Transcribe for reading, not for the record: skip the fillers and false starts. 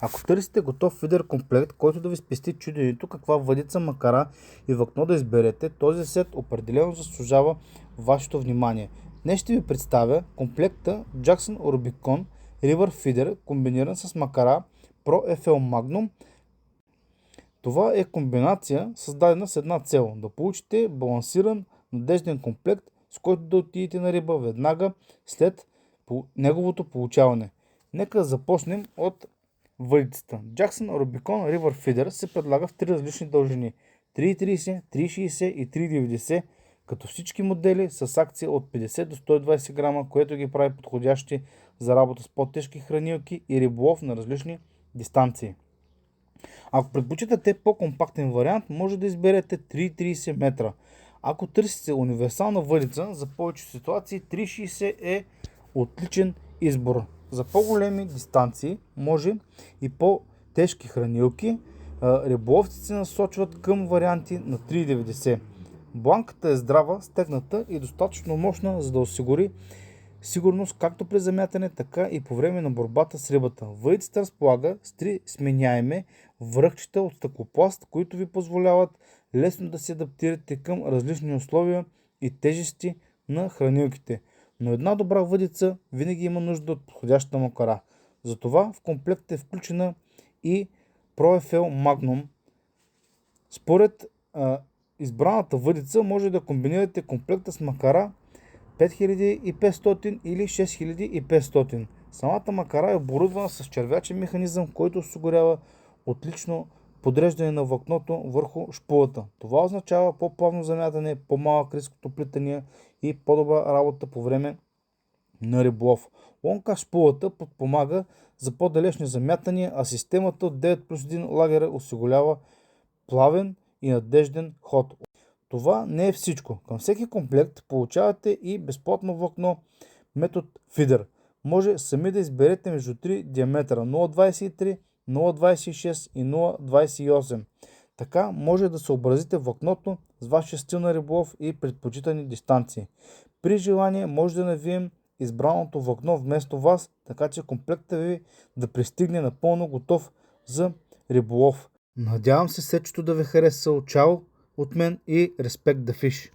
Ако търсите готов фидер комплект, който да ви спести чуденето каква въдица, макара и влакно да изберете, този сет определено заслужава вашето внимание. Днес ще ви представя комплекта Jackson Rubicon River Feeder, комбиниран с макара Pro FL Magnum. Това е комбинация, създадена с една цел – да получите балансиран, надежден комплект, с който да отидете на риба веднага след неговото получаване. Нека започнем от въдицата. Jackson Rubicon River Feeder се предлага в три различни дължини – 3,30, 3,60 и 3,90, като всички модели с акция от 50 до 120 грама, което ги прави подходящи за работа с по-тежки хранилки и риболов на различни дистанции. Ако предпочитате по-компактен вариант, може да изберете 3,30 метра. Ако търсите универсална въдица, за повече ситуации 3,60 е отличен избор. За по-големи дистанции, може и по-тежки хранилки, риболовците се насочват към варианти на 3,90. Бланката е здрава, стегната и достатъчно мощна, за да осигури сигурност както при замятане, така и по време на борбата с рибата. Въдицата разполага с три сменяеми връхчета от стъклопласт, които ви позволяват лесно да се адаптирате към различни условия и тежести на хранилките. Но една добра въдица винаги има нужда от подходяща макара. Затова в комплект е включена и Pro FL Magnum. Според избраната въдица може да комбинирате комплекта с макара 5500 или 6500. Самата макара е оборудвана с червячен механизъм, който осигурява отлично подреждане на влакното върху шпулата. Това означава по-плавно замятане, по-малък риск от оплитания и по-добра работа по време на риболов. Лонка шпулата подпомага за по-далечни замятания, а системата от 9+1 лагера осигурява плавен и надежден ход. Това не е всичко. Към всеки комплект получавате и безплатно влакно метод фидер. Може сами да изберете между 3 диаметра 0,23, 0,26 и 0,28. Така може да съобразите влакното с вашия стил на риболов и предпочитани дистанции. При желание може да навием избраното влакно вместо вас, така че комплектът ви да пристигне напълно готов за риболов. Надявам се сечето да ви хареса. Чао от мен и Respect the Fish!